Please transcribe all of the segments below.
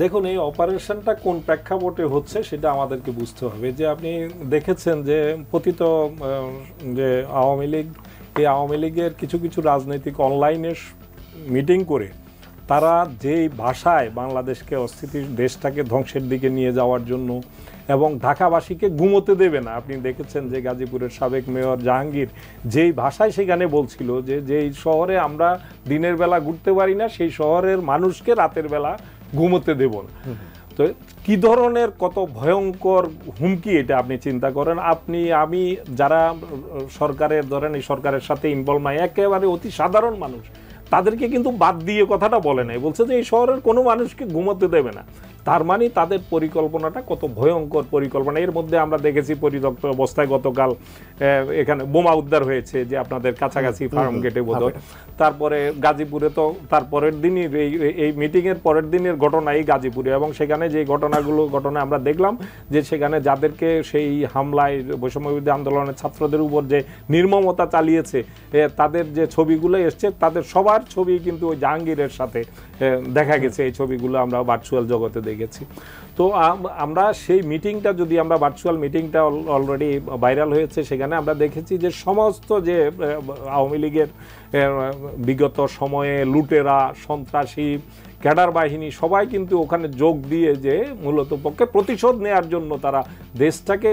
দেখুন, এই অপারেশনটা কোন প্রেক্ষাপটে হচ্ছে সেটা আমাদেরকে বুঝতে হবে। যে আপনি দেখেছেন যে পতিত যে আওয়ামী লীগ, এই আওয়ামী লীগের কিছু কিছু রাজনৈতিক অনলাইনে মিটিং করে তারা যেই ভাষায় বাংলাদেশকে অস্থিতির দেশটাকে ধ্বংসের দিকে নিয়ে যাওয়ার জন্য এবং ঢাকাবাসীকে ঘুমোতে দেবে না। আপনি দেখেছেন যে গাজীপুরের সাবেক মেয়র জাহাঙ্গীর যেই ভাষায় সেখানে বলছিল যে যেই শহরে আমরা দিনের বেলা ঘুরতে পারি না সেই শহরের মানুষকে রাতের বেলা ঘুমোতে দেব না। তো কি ধরনের কত ভয়ঙ্কর হুমকি এটা আপনি চিন্তা করেন। আপনি আমি যারা সরকারের ধরেন এই সরকারের সাথে ইনভলভ নাই, একেবারে অতি সাধারণ মানুষ, তাদেরকে কিন্তু বাদ দিয়ে কথাটা বলে নাই, বলছে যে এই শহরের কোনো মানুষকে ঘুমোতে দেবে না। তার মানে তাদের পরিকল্পনাটা কত ভয়ঙ্কর পরিকল্পনা। এর মধ্যে আমরা দেখেছি পরিত্যক্ত অবস্থায় গতকাল এখানে বোমা উদ্ধার হয়েছে যে আপনাদের কাছাকাছি ফার্ম গেটে বোধহয়। তারপরে গাজীপুরে তো তার পরের দিনই এই মিটিংয়ের পরের দিনের ঘটনা এই গাজীপুরে, এবং সেখানে যে ঘটনা আমরা দেখলাম যে সেখানে যাদেরকে সেই হামলায় বৈষম্যবিরোধী আন্দোলনের ছাত্রদের উপর যে নির্মমতা চালিয়েছে তাদের যে ছবিগুলো এসছে তাদের সবার ছবি কিন্তু ওই জাহাঙ্গীরের সাথে দেখা গেছে। এই ছবিগুলো আমরা ভার্চুয়াল জগতে দেখেছি। তো আমরা সেই মিটিংটা যদি আমরা ভার্চুয়াল মিটিংটা অলরেডি ভাইরাল হয়েছে, সেখানে আমরা দেখেছি যে সমস্ত যে আওয়ামী লীগের বিগত সময়ে লুটেরা, সন্ত্রাসী, ক্যাডার বাহিনী সবাই কিন্তু ওখানে যোগ দিয়ে যে মূলত পক্ষে প্রতিশোধ নেওয়ার জন্য তারা দেশটাকে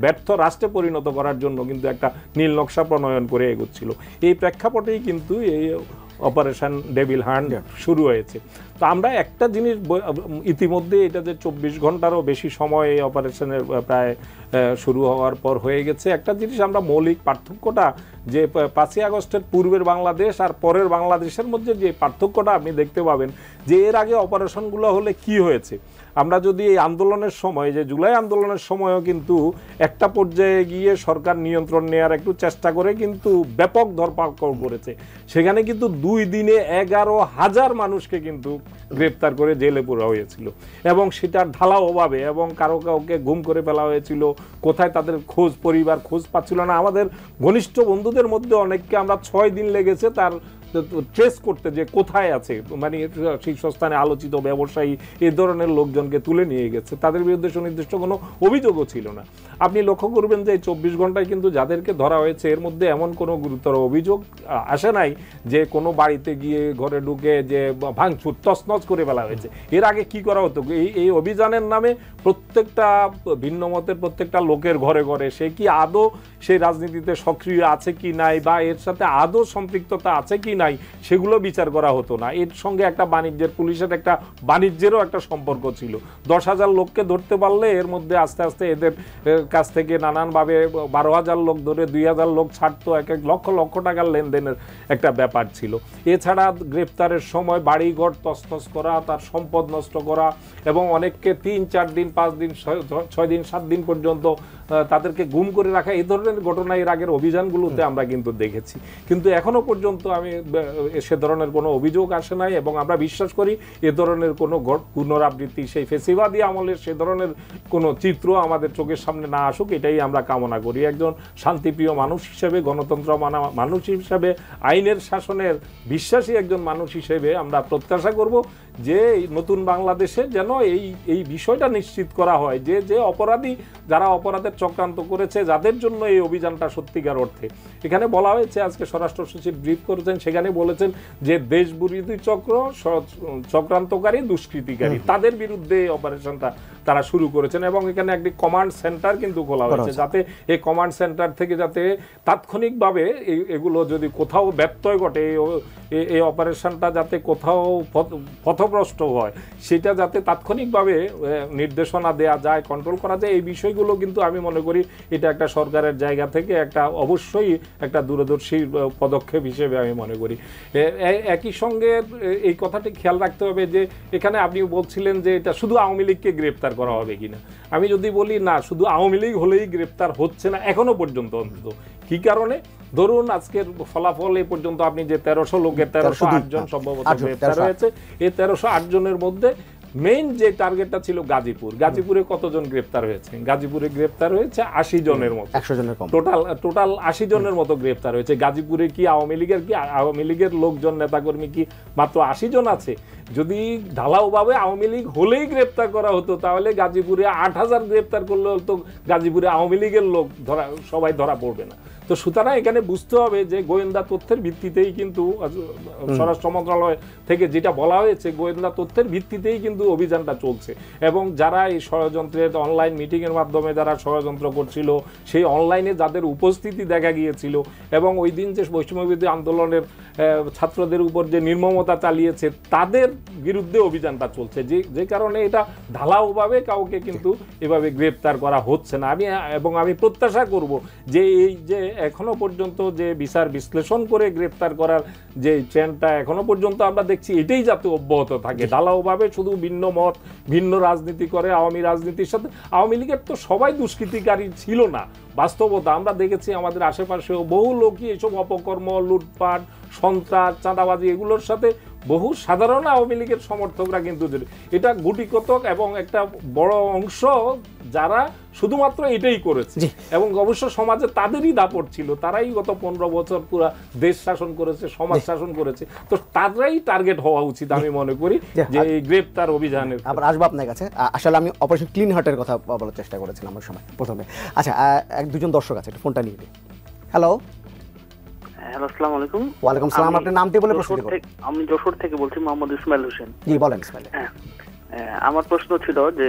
ব্যর্থ রাষ্ট্রে পরিণত করার জন্য কিন্তু একটা নীল নকশা প্রণয়ন করে এগোচ্ছিল। এই প্রেক্ষাপটেই কিন্তু এই অপারেশন ডেভিল হ্যান্ড শুরু হয়েছে। তো আমরা একটা জিনিস ইতিমধ্যে এটা যে 24 ঘন্টারও বেশি সময় এই অপারেশনের প্রায় শুরু হওয়ার পর হয়ে গেছে, একটা জিনিস আমরা মৌলিক পার্থক্যটা যে 5ই আগস্টের পূর্বের বাংলাদেশ আর পরের বাংলাদেশের মধ্যে যে পার্থক্যটা আপনি দেখতে পাবেন যে এর আগে অপারেশনগুলো হলে কি হয়েছে। আমরা যদি এই আন্দোলনের সময় যে জুলাই আন্দোলনের সময়ও কিন্তু একটা পর্যায়ে গিয়ে সরকার নিয়ন্ত্রণ নেওয়ার একটু চেষ্টা করে কিন্তু ব্যাপক ধরপাকড় করেছে, সেখানে কিন্তু 2 দিনে 11,000 মানুষকে কিন্তু গ্রেপ্তার করে জেলে পুরা হয়েছিল, এবং সেটা ঢালাওভাবে, এবং কাউকে গুম করে ফেলা হয়েছিল। কোথায় তাদের খোঁজ, পরিবার খোঁজ পাচ্ছিল না। আমাদের ঘনিষ্ঠ বন্ধুদের মধ্যে অনেককে আমরা 6 দিন লেগেছে তার ট্রেস করতে যে কোথায় আছে, মানে শীর্ষস্থানে আলোচিত ব্যবসায়ী এই ধরনের লোকজনকে তুলে নিয়ে গেছে, তাদের বিরুদ্ধে সুনির্দিষ্ট কোনো অভিযোগও ছিল না। আপনি লক্ষ্য করবেন যে 24 ঘন্টায় কিন্তু যাদেরকে ধরা হয়েছে এর মধ্যে এমন কোনো গুরুতর অভিযোগ আসে নাই যে কোনো বাড়িতে গিয়ে ঘরে ঢুকে যে ভাঙচুর তছনছ করে ফেলা হয়েছে। এর আগে কি করা হতো, এই অভিযানের নামে প্রত্যেকটা ভিন্ন মতের প্রত্যেকটা লোকের ঘরে ঘরে সে কি আদৌ সেই রাজনীতিতে সক্রিয় আছে কি নাই বা এর সাথে আদৌ সম্পৃক্ততা আছে কি নাই সেগুলো বিচার করা হতো না। এর সঙ্গে একটা বাণিজ্যের, পুলিশের একটা বাণিজ্যেরও একটা সম্পর্ক ছিল। 10,000 লোককে ধরতে পারলে এর মধ্যে আস্তে আস্তে এদের কাছ থেকে নানানভাবে 12,000 লোক ধরে 2,000 লোক ছাড়তো, এক লক্ষ লক্ষ টাকার লেনদেনের একটা ব্যাপার ছিল। এছাড়া গ্রেপ্তারের সময় বাড়িঘর তছনছ করা, তার সম্পদ নষ্ট করা, এবং অনেককে 3, 4 দিন, 5 দিন, 6 দিন, 7 দিন পর্যন্ত তাদেরকে গুম করে রাখা, এই ধরনের ঘটনা এর আগের অভিযানগুলোতে আমরা কিন্তু দেখেছি। কিন্তু এখনো পর্যন্ত আমি সে ধরনের কোনো অভিযোগ আসে নাই, এবং আমরা বিশ্বাস করি এ ধরনের কোনো পুনরাবৃত্তি সেই ফেসিবাদী আমলের সে ধরনের কোনো চিত্র আমাদের চোখের সামনে না আসুক, এটাই আমরা কামনা করি। একজন শান্তিপ্রিয় মানুষ হিসেবে, গণতন্ত্র মানা মানুষ হিসেবে, আইনের শাসনের বিশ্বাসী একজন মানুষ হিসেবে আমরা প্রত্যাশা করব যে নতুন বাংলাদেশে যেন এই বিষয়টা নিশ্চিত করা হয় যে যে অপরাধী, যারা অপরাধের চক্রান্ত করেছে, যাদের জন্য এই অভিযানটা সত্যিকার অর্থে। এখানে বলা হয়েছে, আজকে স্বরাষ্ট্র সচিব ব্রিফ করেছেন, সেখানে বলেছেন যে দেশবিরোধী চক্রান্তকারী, দুষ্কৃতিকারী, তাদের বিরুদ্ধে এই অপারেশনটা তারা শুরু করেছেন, এবং এখানে একটি কমান্ড সেন্টার কিন্তু খোলা হয়েছে যাতে এই কমান্ড সেন্টার থেকে যাতে তাৎক্ষণিকভাবে এগুলো যদি কোথাও ব্যত্যয় ঘটে, এই অপারেশনটা যাতে কোথাও পথভ্রষ্ট হয় সেটা যাতে তাৎক্ষণিকভাবে নির্দেশনা দেয়া যায়, কন্ট্রোল করা যায়। এই বিষয়গুলো কিন্তু আমি মনে করি এটা একটা সরকারের জায়গা থেকে একটা অবশ্যই একটা দূরদর্শী পদক্ষেপ হিসেবে আমি মনে করি। একই সঙ্গে এই কথাটি খেয়াল রাখতে হবে যে এখানে আপনি বলছিলেন যে এটা শুধু আওয়ামী লীগকে গ্রেপ্তার করা হবে কিনা। আমি যদি বলি না, শুধু আওয়ামী লীগ হলেই গ্রেপ্তার হচ্ছে না এখনো পর্যন্ত। অন্তত কি কারণে, ধরুন আজকের ফলাফল এ পর্যন্ত আপনি যে 1300 লোকের 1308 জন সম্ভবত গ্রেপ্তার হয়েছে, এই 1308 জনের মধ্যে মেইন যে টার্গেটটা ছিল গাজীপুরে কতজন গ্রেপ্তার হয়েছে? গাজীপুরে গ্রেপ্তার হয়েছে 80 জনের মতো, 100 জনের কম, টোটাল 80 জনের মতো গ্রেপ্তার হয়েছে। গাজীপুরে কি আওয়ামী লীগের লোকজন নেতাকর্মী কি মাত্র 80 জন আছে? যদি ঢালাওভাবে আওয়ামী লীগ হলেই গ্রেপ্তার করা হতো তাহলে গাজীপুরে 8000 গ্রেপ্তার করলে হতো, গাজীপুরে আওয়ামী লীগের লোক সবাই ধরা পড়বে না। তো সুতরাং এখানে বুঝতে হবে যে গোয়েন্দা তথ্যের ভিত্তিতেই কিন্তু স্বরাষ্ট্র মন্ত্রণালয় থেকে যেটা বলা হয়েছে, গোয়েন্দা তথ্যের ভিত্তিতেই কিন্তু অভিযানটা চলছে। এবং যারা এই ষড়যন্ত্রের অনলাইন মিটিংয়ের মাধ্যমে যারা ষড়যন্ত্র করছিল, সেই অনলাইনে যাদের উপস্থিতি দেখা গিয়েছিল, এবং ওই দিন যে বৈষম্যবিরোধী আন্দোলনের ছাত্রদের উপর যে নির্মমতা চালিয়েছে, তাদের বিরুদ্ধে অভিযানটা চলছে। যে কারণে এটা ঢালাওভাবে কাউকে কিন্তু এভাবে গ্রেপ্তার করা হচ্ছে না। আমি প্রত্যাশা করব যে এই যে এখনো পর্যন্ত যে বিচার বিশ্লেষণ করে গ্রেপ্তার করার যে ট্রেন্ডটা এখনো পর্যন্ত আমরা দেখছি, এটাই যাতে অব্যাহত থাকে। ঢালাওভাবে শুধু ভিন্ন মত, ভিন্ন রাজনীতি করে আওয়ামী রাজনীতির সাথে, আওয়ামী লীগের তো সবাই দুষ্কৃতিকারী ছিল না, বাস্তবতা আমরা দেখেছি আমাদের আশেপাশেও বহু লোকই এসব অপকর্ম, লুটপাট, সন্ত্রাস, চাঁদাবাজি এগুলোর সাথে বহু সাধারণ আওয়ামী লীগের সমর্থকরা কিন্তু, এটা গুটিকতক এবং একটা বড় অংশ যারা শুধুমাত্র এটাই করেছে, এবং অবশ্য সমাজে তাদেরই দাপট ছিল, তারাই গত 15 বছর পুরো দেশ শাসন করেছে, সমাজ শাসন করেছে। তো তারাই টার্গেট হওয়া উচিত আমি মনে করি যে এই গ্রেপ্তার অভিযানের। আবার আসবো আপনার কাছে। আসলে আমি অপারেশন ক্লিন হার্টের কথা বলার চেষ্টা করেছিলাম আমার সময় প্রথমে। আচ্ছা, এক দুজন দর্শক আছে, একটু ফোনটা নিয়ে নিই। হ্যালো, আসসালামু আলাইকুম। ওয়ালাইকুম সালাম। আপনার নামটি বলে প্রশ্ন করুন। আমি যশোর থেকে বলছি, মোহাম্মদ ইসমাইল হোসেন। জি বলেন ইসমাইল। আমার প্রশ্ন ছিল যে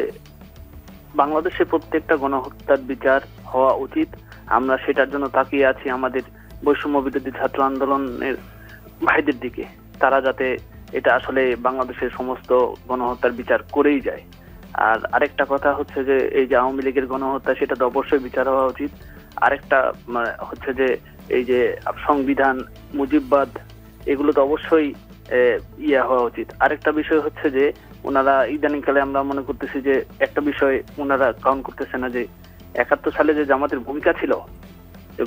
বাংলাদেশে প্রত্যেকটা গণহত্যার বিচার হওয়া উচিত, আমরা সেটার জন্য তাকিয়ে আছি আমাদের বৈষম্য বিরোধী ছাত্র আন্দোলনের ভাইদের দিকে, তারা যাতে এটা আসলে বাংলাদেশের সমস্ত গণহত্যার বিচার করেই যায়। আর আরেকটা কথা হচ্ছে যে এই যে আওয়ামী লীগের গণহত্যা, সেটা তো অবশ্যই বিচার হওয়া উচিত। আরেকটা হচ্ছে যে এই যে সংবিধান, মুজিববাদ, এগুলো তো অবশ্যই হওয়া উচিত। আরেকটা বিষয় হচ্ছে যে ওনারা ইদানিংকালে আমরা মনে করতেছি যে একটা বিষয় ওনারা কাউন্ট করতেছে না, যে 71 সালে যে জামাতের ভূমিকা ছিল,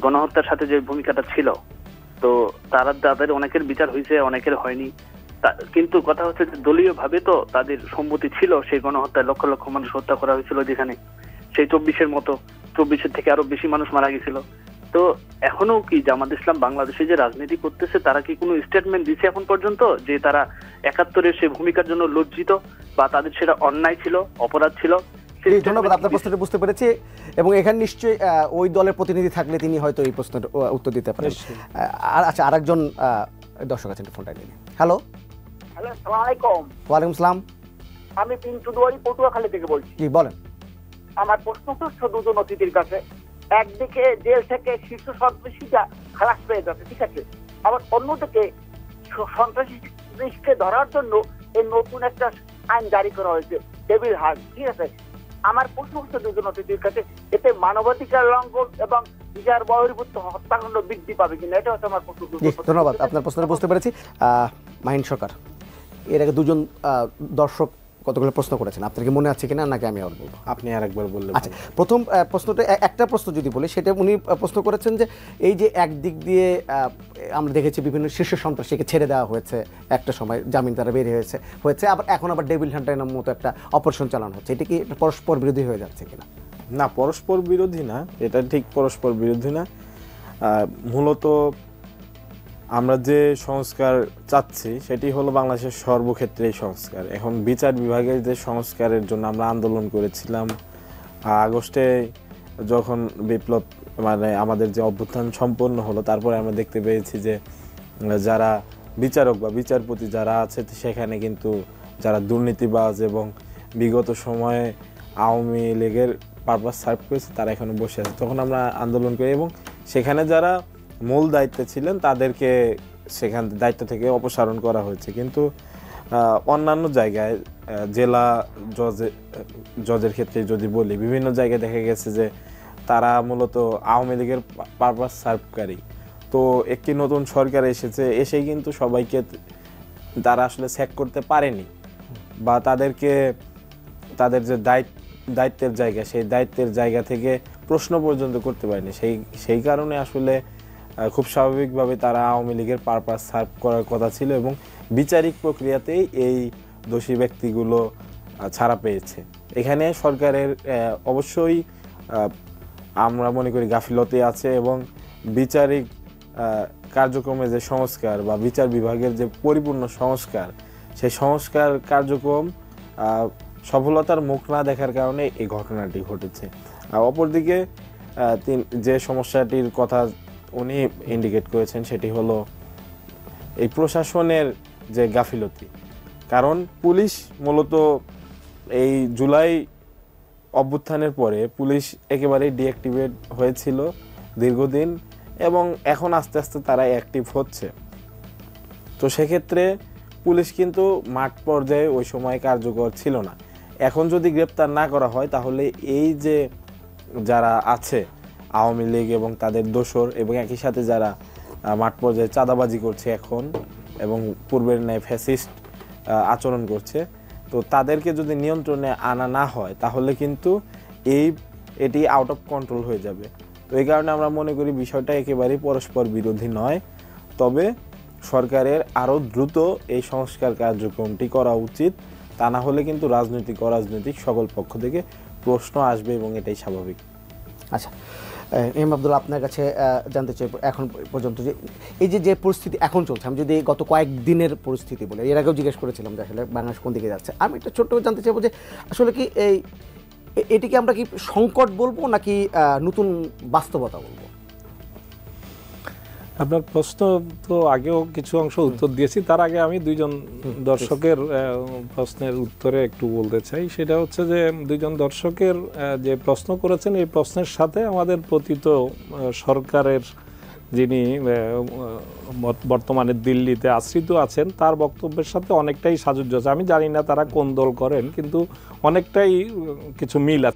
গণহত্যার সাথে যে ভূমিকাটা ছিল, তো তাদের অনেকের বিচার হয়েছে, অনেকের হয়নি। কিন্তু কথা হচ্ছে যে দলীয় ভাবে তো তাদের সম্মতি ছিল, সেই গণহত্যায় লক্ষ লক্ষ মানুষ হত্যা করা হয়েছিল, যেখানে সেই 24-এর মতো, 24-এর থেকে আরো বেশি মানুষ মারা গেছিল। তো এখনো কি জামাত ইসলাম বাংলাদেশে যে রাজনীতি করতেছে, তারা কি কোনো স্টেটমেন্ট দিচ্ছে এখন পর্যন্ত যে তারা 71-এর সেই ভূমিকার জন্য লজ্জিত, বা তাদের সেটা অন্যায় ছিল, অপরাধ ছিল? ধন্যবাদ, আপনার প্রশ্নটা বুঝতে পেরেছি। এবং এখানে নিশ্চয়ই ওই দলের প্রতিনিধি থাকলে তিনি হয়তো এই প্রশ্নের উত্তর দিতে পারেন। আচ্ছা, আরেকজন দর্শক আছেন, ফোনটা নিয়ে। হ্যালো, আসসালামু আলাইকুম। ওয়ালাইকুম সালাম। আমি পিন্টু দুয়ারি, পটুয়াখালী থেকে বলছি। জি বলেন। আমার প্রশ্ন হচ্ছে দুজন অতিথির কাছে, একদিকে জেল থেকে শীর্ষ সন্ত্রাসীরা খালাস পেয়ে যাচ্ছে, ঠিক আছে, আবার অন্যদিকে সন্ত্রাসীকে ধরার জন্য এই নতুন একটা আইন জারি করা হয়েছে, ডেভিল হান্ট, ঠিক আছে। আমার প্রশ্ন হচ্ছে দুজন অতিথির কাছে, এতে মানবাধিকার লঙ্ঘন এবং বিচার বহির্ভূত হত্যাকাণ্ড বৃদ্ধি পাবে কিনা, এটা হচ্ছে আমার প্রশ্ন। ধন্যবাদ, আপনার প্রশ্ন বুঝতে পেরেছি। মাহিন সরকার, এর আগে দুজন দর্শক কতগুলো প্রশ্ন করেছেন, আপনার কি মনে আছে কিনা, নাকি আমি আর বলবো? আপনি আরেকবার বললেন। আচ্ছা, প্রথম প্রশ্নটা, একটা প্রশ্ন যদি বলি, সেটা উনি প্রশ্ন করেছেন যে এই যে একদিক দিয়ে আমরা দেখেছি বিভিন্ন শীর্ষ সন্ত্রাসীকে ছেড়ে দেওয়া হয়েছে, একটা সময় জামিন তারা বের হয়েছে, আবার এখন আবার ডেভিল হান্টের মতো একটা অপারেশন চালানো হচ্ছে, এটা কি পরস্পর বিরোধী হয়ে যাচ্ছে কিনা? না, পরস্পর বিরোধী না, এটা ঠিক পরস্পর বিরোধী না। মূলত আমরা যে সংস্কার চাচ্ছি সেটি হলো বাংলাদেশের সর্বক্ষেত্রে সংস্কার। এখন বিচার বিভাগের যে সংস্কারের জন্য আমরা আন্দোলন করেছিলাম আগস্টে, যখন বিপ্লব আমাদের যে অভ্যুত্থান সম্পন্ন হলো, তারপরে আমরা দেখতে পেয়েছি যে যারা বিচারক বা বিচারপতি যারা আছে, সেখানে কিন্তু যারা দুর্নীতিবাজ এবং বিগত সময়ে আওয়ামী লীগের পারপাস সার্ভ করেছে, তারা এখানে বসে আছে। তখন আমরা আন্দোলন করি এবং সেখানে যারা মূল দায়িত্বে ছিলেন তাদেরকে সেখান দায়িত্ব থেকে অপসারণ করা হয়েছে। কিন্তু অন্যান্য জায়গায় জেলা জজের ক্ষেত্রে যদি বলি, বিভিন্ন জায়গায় দেখা গেছে যে তারা মূলত আওয়ামী লীগের পারপাস সার্ভকারী। তো একটি নতুন সরকার এসেই কিন্তু সবাইকে তারা আসলে স্যাক করতে পারেনি, বা তাদেরকে তাদের যে দায়িত্বের জায়গা, সেই দায়িত্বের জায়গা থেকে প্রশ্ন পর্যন্ত করতে পারেনি। সেই কারণে আসলে খুব স্বাভাবিকভাবে তারা আওয়ামী লীগের পারপাস সার্ভ করার কথা ছিল, এবং বিচারিক প্রক্রিয়াতেই এই দোষী ব্যক্তিগুলো ছাড়া পেয়েছে। এখানে সরকারের অবশ্যই আমরা মনে করি গাফিলতি আছে, এবং বিচারিক কার্যক্রমে যে সংস্কার বা বিচার বিভাগের যে পরিপূর্ণ সংস্কার, সেই সংস্কার কার্যক্রম সফলতার মুখ না দেখার কারণে এই ঘটনাটি ঘটেছে। আর অপরদিকে যে সমস্যাটির কথা উনি ইন্ডিকেট করেছেন সেটি হলো এই প্রশাসনের যে গাফিলতি। কারণ পুলিশ মূলত এই জুলাই অভ্যুত্থানের পরে পুলিশ একেবারেই ডিঅ্যাক্টিভেট হয়েছিল দীর্ঘদিন, এবং এখন আস্তে আস্তে তারা অ্যাক্টিভ হচ্ছে। তো সেক্ষেত্রে পুলিশ কিন্তু মাঠ পর্যায়ে ওই সময় কার্যকর ছিল না। এখন যদি গ্রেপ্তার না করা হয় তাহলে এই যে যারা আছে আওয়ামী লীগ এবং তাদের দোসর, এবং একই সাথে যারা মাঠ পর্যায়ে চাঁদাবাজি করছে এখন এবং পূর্বের ন্যায় ফ্যাসিস্ট আচরণ করছে, তো তাদেরকে যদি নিয়ন্ত্রণে আনা না হয় তাহলে কিন্তু এটি আউট অফ কন্ট্রোল হয়ে যাবে। তো এই কারণে আমরা মনে করি বিষয়টা একেবারেই পরস্পর বিরোধী নয়, তবে সরকারের আরও দ্রুত এই সংস্কার কার্যক্রমটি করা উচিত। তা না হলে কিন্তু রাজনৈতিক অরাজনৈতিক সকল পক্ষ থেকে প্রশ্ন আসবে, এবং এটাই স্বাভাবিক। আচ্ছা, এম আব্দুল্লাহ, আপনার কাছে জানতে চাই এখন পর্যন্ত যে এই যে পরিস্থিতি এখন চলছে, আমি যদি গত কয়েকদিনের পরিস্থিতি বলি, এর আগেও জিজ্ঞেস করেছিলাম যে আসলে বাংলাদেশ কোন দিকে যাচ্ছে, আমি একটা ছোট্ট জানতে চাইবো যে আসলে কি এটিকে আমরা কি সংকট বলবো নাকি নতুন বাস্তবতা বলবো? আপনার প্রশ্ন তো আগেও কিছু অংশ উত্তর দিয়েছি, তার আগে আমি দুইজন দর্শকের প্রশ্নের উত্তরে একটু বলতে চাই। সেটা হচ্ছে যে দুইজন দর্শকের যে প্রশ্ন করেছেন, এই প্রশ্নের সাথে আমাদের পতিত সরকারের যিনি বর্তমানে দিল্লিতে আশ্রিত আছেন তার বক্তব্যের সাথে অনেকটাই সাযুজ্য আছে। আমি জানি না তারা কোন দল করেন, কিন্তু অনেকটাই কিছু মিল আছে।